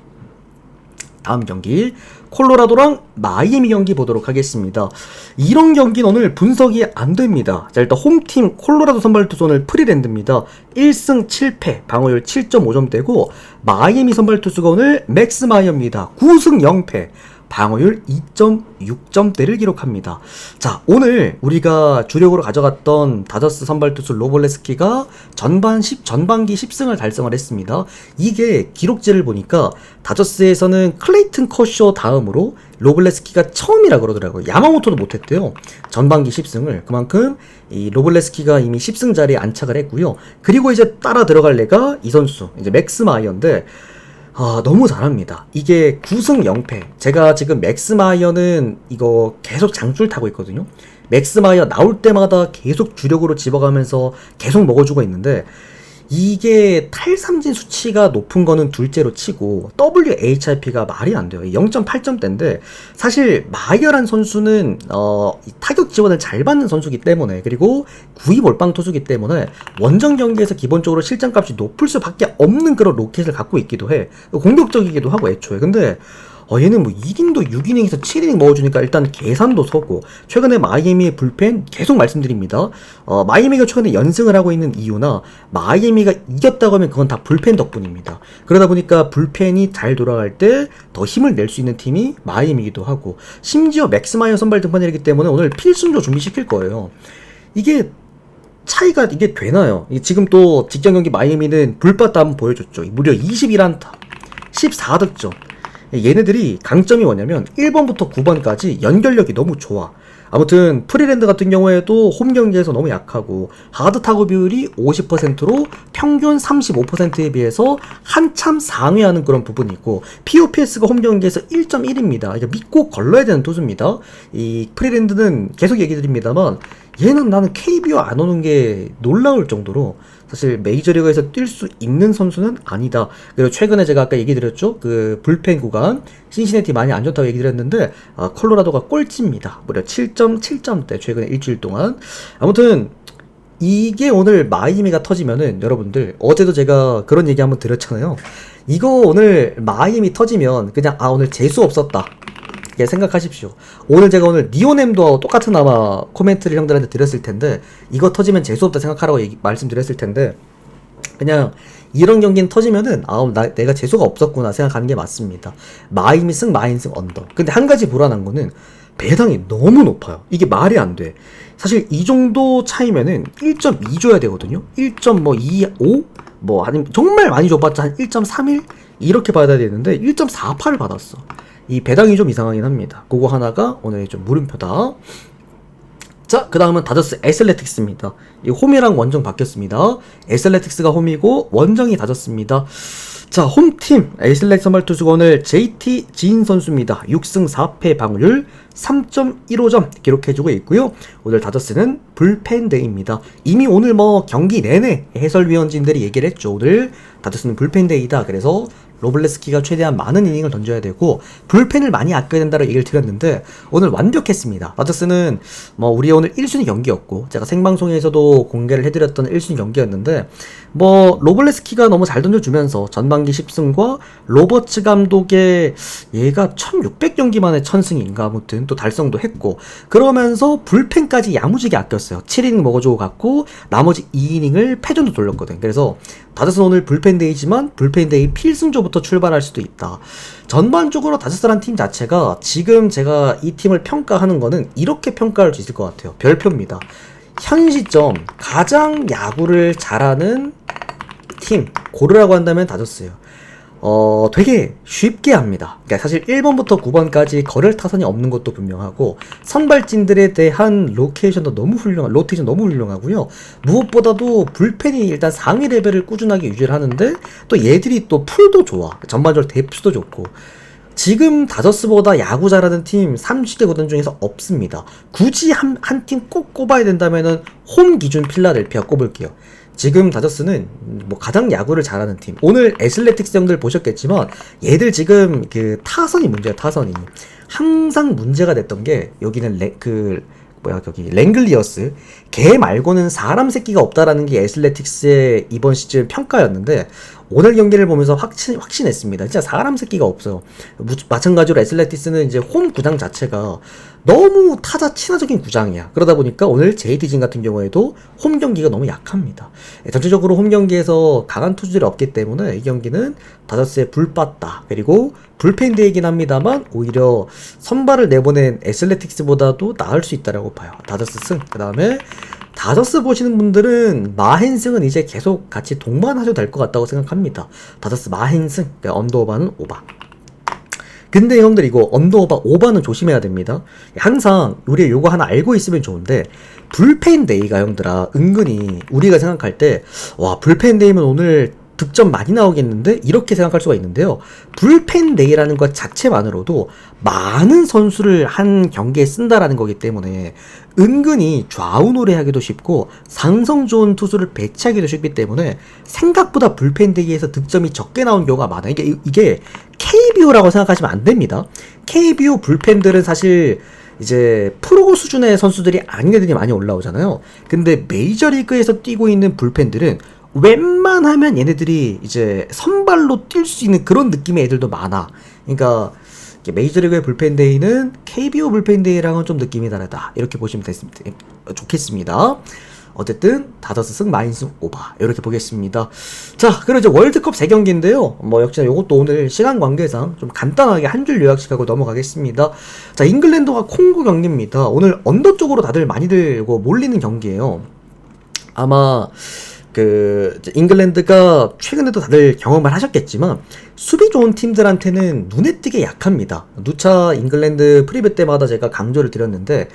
Speaker 1: 다음 경기 콜로라도랑 마이애미 경기 보도록 하겠습니다. 이런 경기는 오늘 분석이 안 됩니다. 자, 일단 홈팀 콜로라도 선발 투수 오늘 프리랜드입니다. 1승 7패, 방어율 7.5점대고, 마이애미 선발 투수가 오늘 맥스 마이어입니다. 9승 0패, 방어율 2.6점대를 기록합니다. 자, 오늘 우리가 주력으로 가져갔던 다저스 선발 투수 로볼레스키가 전반기 10승을 달성을 했습니다. 이게 기록지를 보니까 다저스에서는 클레이튼 커쇼 다음으로 로블레스키가 처음이라 그러더라고요. 야마모토도 못했대요. 전반기 10승을. 그만큼 이 로블레스키가 이미 10승 자리에 안착을 했고요. 그리고 이제 따라 들어갈 애가 이 선수, 이제 맥스 마이어인데 너무 잘합니다. 이게 9승 0패. 제가 지금 맥스 마이어는 이거 계속 장줄 타고 있거든요. 맥스 마이어 나올 때마다 계속 주력으로 집어가면서 계속 먹어주고 있는데, 이게 탈삼진 수치가 높은 거는 둘째로 치고 WHIP가 말이 안 돼요. 0.8점대인데 사실 마이어란 선수는 타격 지원을 잘 받는 선수기 때문에, 그리고 구위 몰빵 투수기 때문에 원정 경기에서 기본적으로 실점값이 높을 수밖에 없는 그런 로켓을 갖고 있기도 해. 공격적이기도 하고 애초에. 근데 얘는 뭐 1이닝도 6이닝에서 7이닝 먹어주니까 일단 계산도 서고, 최근에 마이애미의 불펜 계속 말씀드립니다. 마이애미가 최근에 연승을 하고 있는 이유나 마이애미가 이겼다고 하면 그건 다 불펜 덕분입니다. 그러다 보니까 불펜이 잘 돌아갈 때 더 힘을 낼 수 있는 팀이 마이애미이기도 하고, 심지어 맥스 마이어 선발 등판이기 때문에 오늘 필승조 준비시킬 거예요. 이게 차이가 이게 되나요? 지금 또 직전 경기 마이애미는 불바다 한번 보여줬죠. 무려 21안타 14득점. 얘네들이 강점이 뭐냐면 1번부터 9번까지 연결력이 너무 좋아. 아무튼 프리랜드 같은 경우에도 홈 경기에서 너무 약하고, 하드 타구 비율이 50%로 평균 35%에 비해서 한참 상회하는 그런 부분이 있고, POPS가 홈 경기에서 1.1입니다. 이게 믿고 걸러야 되는 투수입니다. 이 프리랜드는 계속 얘기 드립니다만, 얘는 나는 KBO 안 오는 게 놀라울 정도로 사실 메이저리그에서 뛸 수 있는 선수는 아니다. 그리고 최근에 제가 아까 얘기 드렸죠. 그 불펜 구간 신시내티 많이 안 좋다고 얘기 드렸는데, 콜로라도가 꼴찌입니다. 무려 7.7점대 최근에 일주일 동안. 아무튼 이게 오늘 마이애미가 터지면은, 여러분들 어제도 제가 그런 얘기 한번 드렸잖아요. 이거 오늘 마이애미 터지면 그냥 오늘 재수 없었다, 예, 생각하십시오. 제가 오늘 니오넴도 똑같은 아마 코멘트를 형들한테 드렸을 텐데, 이거 터지면 재수없다 생각하라고 말씀드렸을 텐데, 그냥 이런 경기는 터지면은 내가 재수가 없었구나 생각하는 게 맞습니다. 마이애미 승 언더. 근데 한 가지 불안한 거는 배당이 너무 높아요. 이게 말이 안 돼. 사실 이 정도 차이면은 1.2 줘야 되거든요. 1.25? 아니면 정말 많이 줘봤자 한 1.31? 이렇게 받아야 되는데 1.48을 받았어. 이 배당이 좀 이상하긴 합니다. 그거 하나가 오늘 좀 물음표다. 자, 그 다음은 다저스 애슬레틱스입니다. 이 홈이랑 원정 바뀌었습니다. 애슬레틱스가 홈이고 원정이 다저스입니다. 자, 홈팀 애슬렉 선발 투수가 오늘 JT 지인 선수입니다. 6승 4패 방어율 3.15점 기록해주고 있고요. 오늘 다저스는 불펜데이입니다. 이미 오늘 경기 내내 해설위원진들이 얘기를 했죠. 오늘 다저스는 불펜데이다. 그래서 로블레스키가 최대한 많은 이닝을 던져야 되고 불펜을 많이 아껴야 된다고 얘기를 드렸는데, 오늘 완벽했습니다. 다저스는 우리 오늘 1순위 경기였고, 제가 생방송에서도 공개를 해드렸던 1순위 경기였는데, 로블레스키가 너무 잘 던져주면서 전반기 10승과 로버츠 감독의 얘가 1600경기 만에 1000승인가 아무튼 또 달성도 했고, 그러면서 불펜까지 야무지게 아꼈어요. 7이닝 먹어주고 갔고 나머지 2이닝을 패전도 돌렸거든. 그래서 다저스는 오늘 불펜데이지만 불펜데이 필승조부터 출발할 수도 있다. 전반적으로 다저스란 팀 자체가 지금 제가 이 팀을 평가하는 거는 이렇게 평가할 수 있을 것 같아요. 별표입니다. 현 시점 가장 야구를 잘하는 팀 고르라고 한다면 다저스예요. 되게 쉽게 합니다. 그러니까 사실 1번부터 9번까지 거를 타선이 없는 것도 분명하고, 선발진들에 대한 로테이션 너무 훌륭하고요. 무엇보다도 불펜이 일단 상위 레벨을 꾸준하게 유지를 하는데, 또 얘들이 또 풀도 좋아. 전반적으로 데프스도 좋고. 지금 다저스보다 야구 잘하는 팀 30개 구단 중에서 없습니다. 굳이 한 팀 꼭 꼽아야 된다면은 홈 기준 필라델피아 꼽을게요. 지금 다저스는 가장 야구를 잘하는 팀. 오늘 애슬레틱스 형들 보셨겠지만 얘들 지금 그 타선이 문제야. 타선이 항상 문제가 됐던 게, 여기는 랭글리어스 걔 말고는 사람 새끼가 없다라는 게 애슬레틱스의 이번 시즌 평가였는데, 오늘 경기를 보면서 확신했습니다. 진짜 사람 새끼가 없어요. 마찬가지로 애슬레티스는 이제 홈 구장 자체가 너무 타자 친화적인 구장이야. 그러다 보니까 오늘 JD진 같은 경우에도 홈 경기가 너무 약합니다. 전체적으로 홈 경기에서 강한 투수들이 없기 때문에 이 경기는 다저스에 불 빠다. 그리고 불펜데이긴 합니다만 오히려 선발을 내보낸 애슬레틱스보다도 나을 수 있다라고 봐요. 다저스 승. 그 다음에 다저스 보시는 분들은 마헨승은 이제 계속 같이 동반하셔도 될 것 같다고 생각합니다. 다저스 마헨승, 그러니까 언더오바는 오바. 근데 형들 이거 언더오바 오바는 조심해야 됩니다. 항상 우리 요거 하나 알고 있으면 좋은데 불펜 데이가 형들아 은근히 우리가 생각할 때 와 불펜 데이면 오늘 득점 많이 나오겠는데 이렇게 생각할 수가 있는데요. 불펜 데이라는 것 자체만으로도 많은 선수를 한 경기에 쓴다라는 거기 때문에 은근히 좌우노래하기도 쉽고 상성 좋은 투수를 배치하기도 쉽기 때문에 생각보다 불펜 데이에서 득점이 적게 나온 경우가 많아요. 이게 KBO라고 생각하시면 안 됩니다. KBO 불펜들은 사실 이제 프로 수준의 선수들이 아닌 애들이 많이 올라오잖아요. 근데 메이저리그에서 뛰고 있는 불펜들은 웬만하면 얘네들이 이제 선발로 뛸 수 있는 그런 느낌의 애들도 많아. 그러니까 메이저리그의 불펜데이는 KBO 불펜데이랑은 좀 느낌이 다르다. 이렇게 보시면 좋겠습니다. 어쨌든 다저스 승 마인승 오바 이렇게 보겠습니다. 자, 그리고 이제 월드컵 3경기인데요. 뭐 역시나 요것도 오늘 시간 관계상 좀 간단하게 한 줄 요약식 하고 넘어가겠습니다. 자, 잉글랜드와 콩고 경기입니다. 오늘 언더 쪽으로 다들 많이 들고 몰리는 경기예요. 아마 잉글랜드가 최근에도 다들 경험을 하셨겠지만 수비 좋은 팀들한테는 눈에 띄게 약합니다. 누차 잉글랜드 프리뷰 때마다 제가 강조를 드렸는데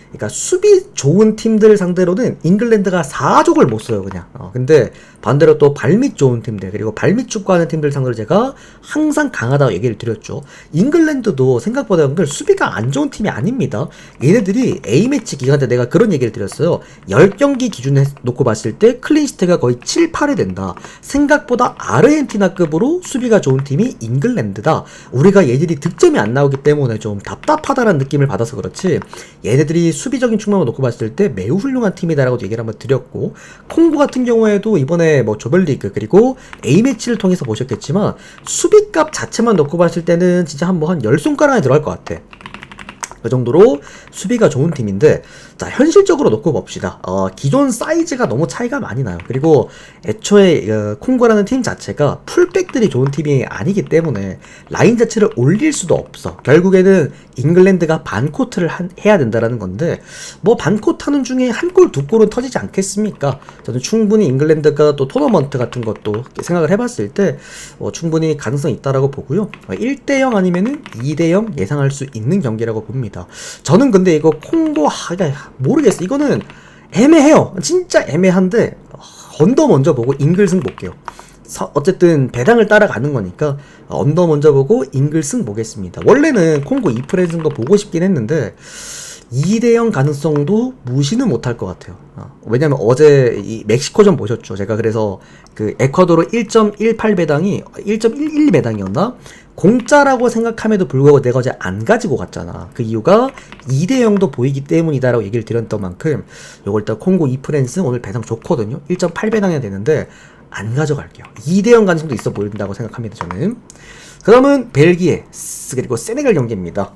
Speaker 1: 그러니까 수비 좋은 팀들 상대로는 잉글랜드가 4족을 못 써요 그냥. 근데 반대로 또 발밑 좋은 팀들 그리고 발밑 축구하는 팀들 상대로 제가 항상 강하다고 얘기를 드렸죠. 잉글랜드도 생각보다 형들 수비가 안 좋은 팀이 아닙니다. 얘네들이 A매치 기간 때 내가 그런 얘기를 드렸어요. 10경기 기준에 놓고 봤을 때 클린시트가 거의 7, 8이 된다. 생각보다 아르헨티나급으로 수비가 좋은 팀이 잉글랜드다. 우리가 얘들이 득점이 안 나오기 때문에 좀 답답하다라는 느낌을 받아서 그렇지 얘네들이 수비적인 측면을 놓고 봤을 때 매우 훌륭한 팀이다라고 얘기를 한번 드렸고 콩고 같은 경우에도 이번에 뭐 조별리그 그리고 A매치를 통해서 보셨겠지만 수비값 자체만 놓고 봤을 때는 진짜 한 10손가락 안에 들어갈 것 같아. 그 정도로 수비가 좋은 팀인데 자 현실적으로 놓고 봅시다. 기존 사이즈가 너무 차이가 많이 나요. 그리고 애초에 콩고라는 팀 자체가 풀백들이 좋은 팀이 아니기 때문에 라인 자체를 올릴 수도 없어. 결국에는 잉글랜드가 반코트를 해야 된다라는 건데 뭐 반코트 하는 중에 한 골 두 골은 터지지 않겠습니까? 저는 충분히 잉글랜드가 또 토너먼트 같은 것도 생각을 해봤을 때 충분히 가능성이 있다라고 보고요. 1대0 아니면은 2대0 예상할 수 있는 경기라고 봅니다. 저는 근데 이거 콩고 모르겠어. 이거는 애매해요. 진짜 애매한데 언더 먼저 보고 잉글승 볼게요. 어쨌든 배당을 따라가는 거니까 언더 먼저 보고 잉글승 보겠습니다. 원래는 콩고 2프레승도 보고 싶긴 했는데 2대0 가능성도 무시는 못할 것 같아요. 왜냐면 어제 이 멕시코전 보셨죠? 제가 그래서 그 에콰도르 1.18 배당이 1.11 배당이었나? 공짜라고 생각함에도 불구하고 내가 어제 안 가지고 갔잖아. 그 이유가 2대0도 보이기 때문이다라고 얘기를 드렸던 만큼 요걸 일단 콩고 2프랜스 오늘 배당 좋거든요. 1.8 배당해야 되는데 안 가져갈게요. 2대0 가능성도 있어 보인다고 생각합니다. 저는. 그 다음은 벨기에 그리고 세네갈 경기입니다.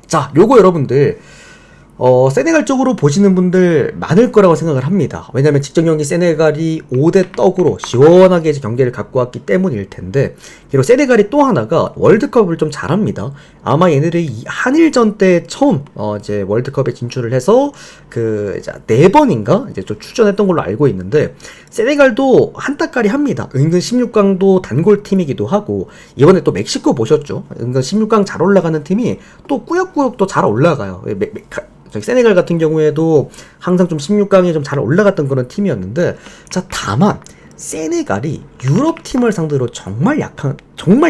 Speaker 1: 자, 요거 여러분들 세네갈 쪽으로 보시는 분들 많을 거라고 생각을 합니다. 왜냐면 직전 경기 세네갈이 5대 떡으로 시원하게 이제 경기를 갖고 왔기 때문일 텐데 그리고 세네갈이 또 하나가 월드컵을 좀 잘합니다. 아마 얘네들이 한일전 때 처음 이제 월드컵에 진출을 해서 그 이제 4번인가 이제 좀 출전했던 걸로 알고 있는데 세네갈도 한따까리 합니다. 은근 16강도 단골 팀이기도 하고 이번에 또 멕시코 보셨죠? 은근 16강 잘 올라가는 팀이 또 꾸역꾸역 또 잘 올라가요. 세네갈 같은 경우에도 항상 좀 16강에 좀 잘 올라갔던 그런 팀이었는데 자 다만 세네갈이 유럽 팀을 상대로 정말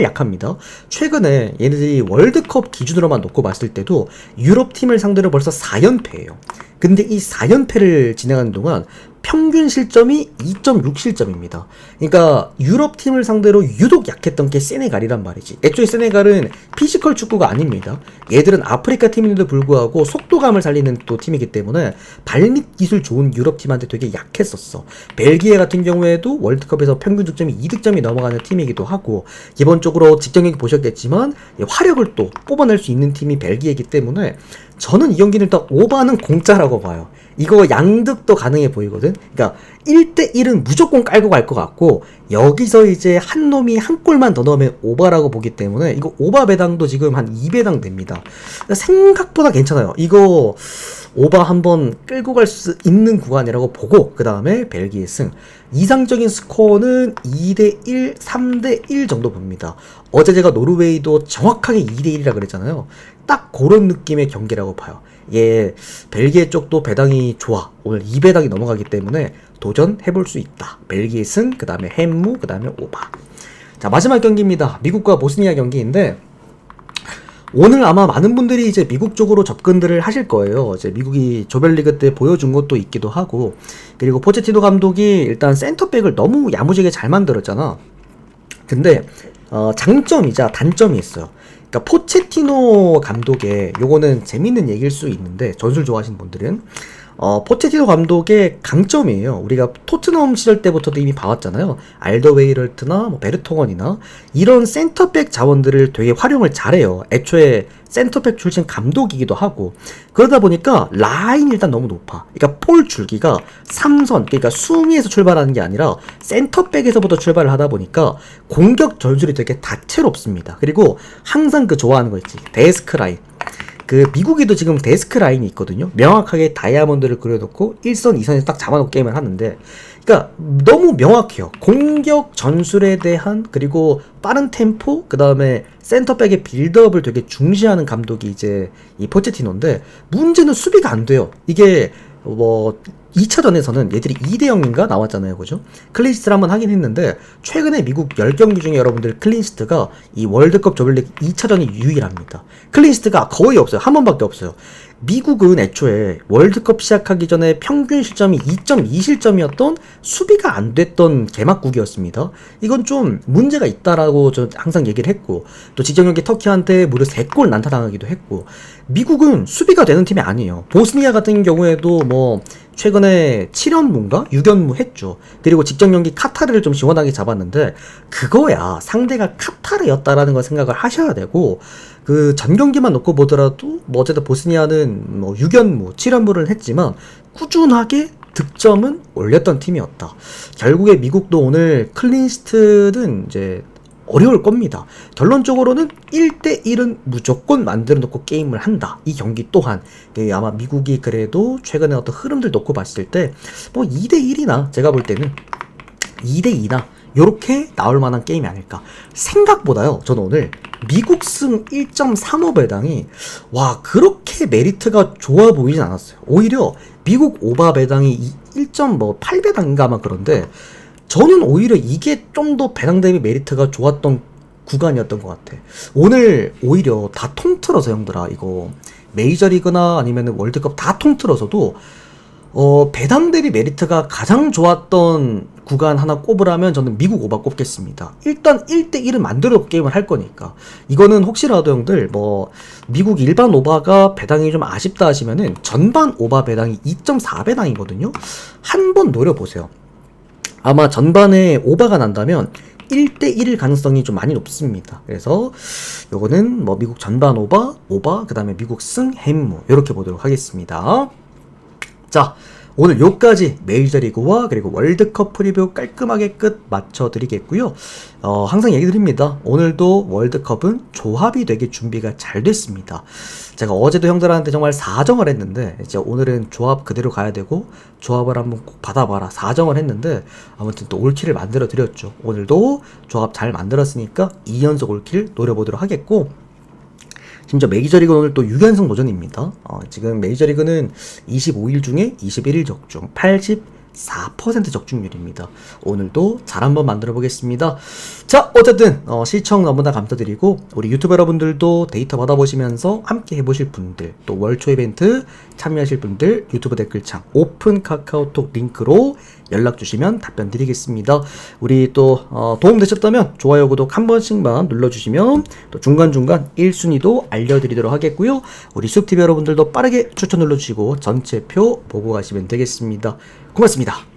Speaker 1: 약합니다. 최근에 얘네들이 월드컵 기준으로만 놓고 봤을 때도 유럽 팀을 상대로 벌써 4연패예요. 근데 이 4연패를 진행하는 동안 평균 실점이 2.6실점입니다. 그러니까 유럽 팀을 상대로 유독 약했던 게 세네갈이란 말이지. 애초에 세네갈은 피지컬 축구가 아닙니다. 얘들은 아프리카 팀인데도 불구하고 속도감을 살리는 또 팀이기 때문에 발밑 기술 좋은 유럽 팀한테 되게 약했었어. 벨기에 같은 경우에도 월드컵에서 평균 득점이 2득점이 넘어가는 팀이기도 하고, 기본적으로 직전 경기 보셨겠지만 화력을 또 뽑아낼 수 있는 팀이 벨기에이기 때문에 저는 이 경기는 일단 오바는 공짜라고 봐요. 이거 양득도 가능해 보이거든. 그러니까 1대1은 무조건 깔고 갈 것 같고, 여기서 이제 한 놈이 한 골만 더 넣으면 오바라고 보기 때문에 이거 오바 배당도 지금 한 2배당 됩니다. 생각보다 괜찮아요. 이거 오바 한번 끌고 갈 수 있는 구간이라고 보고, 그 다음에 벨기에 승. 이상적인 스코어는 2대1, 3대1 정도 봅니다. 어제 제가 노르웨이도 정확하게 2대1이라 그랬잖아요. 딱 그런 느낌의 경기라고 봐요. 예, 벨기에 쪽도 배당이 좋아. 오늘 2배당이 넘어가기 때문에 도전해볼 수 있다. 벨기에 승, 그 다음에 햄무, 그 다음에 오바. 자, 마지막 경기입니다. 미국과 보스니아 경기인데, 오늘 아마 많은 분들이 이제 미국 쪽으로 접근들을 하실 거예요. 이제 미국이 조별리그 때 보여준 것도 있기도 하고, 그리고 포체티노 감독이 일단 센터백을 너무 야무지게 잘 만들었잖아. 근데 장점이자 단점이 있어요. 그러니까 포체티노 감독의, 요거는 재밌는 얘기일 수 있는데, 전술 좋아하시는 분들은 포체티노 감독의 강점이에요. 우리가 토트넘 시절 때부터도 이미 봐왔잖아요. 알더웨이럴트나 뭐 베르통원이나 이런 센터백 자원들을 되게 활용을 잘해요. 애초에 센터백 출신 감독이기도 하고, 그러다 보니까 라인이 일단 너무 높아. 그러니까 볼 줄기가 3선, 그러니까 수미에서 출발하는 게 아니라 센터백에서부터 출발을 하다 보니까 공격 전술이 되게 다채롭습니다. 그리고 항상 그 좋아하는 거 있지, 데스크 라인. 그 미국에도 지금 데스크 라인이 있거든요. 명확하게 다이아몬드를 그려놓고 1선, 2선에서 딱 잡아놓고 게임을 하는데, 그러니까 너무 명확해요. 공격 전술에 대한, 그리고 빠른 템포, 그 다음에 센터백의 빌드업을 되게 중시하는 감독이 이제 이 포체티노인데, 문제는 수비가 안 돼요. 이게 뭐 2차전에서는 얘들이 2대0인가 나왔잖아요. 그죠? 클린시트를 한번 하긴 했는데, 최근에 미국 10경기 중에 여러분들 클린시트가 이 월드컵 조별리그 2차전이 유일합니다. 클린시트가 거의 없어요. 한 번밖에 없어요. 미국은 애초에 월드컵 시작하기 전에 평균 실점이 2.2실점이었던 수비가 안 됐던 개막국이었습니다. 이건 좀 문제가 있다라고 저 항상 얘기를 했고, 또 지정 경기 터키한테 무려 3골 난타당하기도 했고, 미국은 수비가 되는 팀이 아니에요. 보스니아 같은 경우에도 뭐 최근에 7연무인가 6연무 했죠. 그리고 직전 경기 카타르를 좀 시원하게 잡았는데, 그거야 상대가 카타르였다라는 걸 생각을 하셔야 되고, 그 전 경기만 놓고 보더라도 뭐 어쨌든 보스니아는 뭐 6연무, 7연무를 했지만 꾸준하게 득점은 올렸던 팀이었다. 결국에 미국도 오늘 클린시트는 이제 어려울 겁니다. 결론적으로는 1대1은 무조건 만들어 놓고 게임을 한다. 이 경기 또한 아마 미국이 그래도 최근에 어떤 흐름들 놓고 봤을 때 뭐 2대1이나, 제가 볼 때는 2대2나 요렇게 나올 만한 게임이 아닐까. 생각보다요, 저는 오늘 미국 승 1.35 배당이 그렇게 메리트가 좋아 보이진 않았어요. 오히려 미국 오바 배당이 1.8 배당인가 아마 그런데, 저는 오히려 이게 좀 더 배당 대비 메리트가 좋았던 구간이었던 것 같아. 오늘 오히려 다 통틀어서, 형들아, 이거 메이저리그나 아니면 월드컵 다 통틀어서도 배당 대비 메리트가 가장 좋았던 구간 하나 꼽으라면 저는 미국 오바 꼽겠습니다. 일단 1대1은 만들어 게임을 할 거니까. 이거는 혹시라도 형들 뭐 미국 일반 오바가 배당이 좀 아쉽다 하시면은 전반 오바 배당이 2.4 배당이거든요. 한번 노려보세요. 아마 전반에 오바가 난다면 1대1일 가능성이 좀 많이 높습니다. 그래서 요거는 뭐 미국 전반 오바, 그 다음에 미국 승, 햄무 이렇게 보도록 하겠습니다. 자, 오늘 요까지 메이저리그와 그리고 월드컵 프리뷰 깔끔하게 끝 맞춰드리겠고요. 항상 얘기 드립니다. 오늘도 월드컵은 조합이 되게 준비가 잘 됐습니다. 제가 어제도 형들한테 정말 4정을 했는데, 이제 오늘은 조합 그대로 가야 되고, 조합을 한번 꼭 받아봐라 4정을 했는데, 아무튼 또 올킬을 만들어 드렸죠. 오늘도 조합 잘 만들었으니까 2연속 올킬 노려보도록 하겠고, 심지어 메이저리그는 오늘 또 6연승 도전입니다. 지금 메이저리그는 25일 중에 21일 적중 80, 4% 적중률입니다. 오늘도 잘 한번 만들어 보겠습니다. 자, 어쨌든 시청 너무나 감사드리고 우리 유튜버 여러분들도 데이터 받아보시면서 함께 해보실 분들, 또 월초 이벤트 참여하실 분들 유튜브 댓글창 오픈 카카오톡 링크로 연락 주시면 답변 드리겠습니다. 우리 또 도움 되셨다면 좋아요, 구독 한 번씩만 눌러주시면 또 중간중간 1순위도 알려드리도록 하겠고요. 우리 숲TV 여러분들도 빠르게 추천 눌러주시고 전체 표 보고 가시면 되겠습니다. 고맙습니다.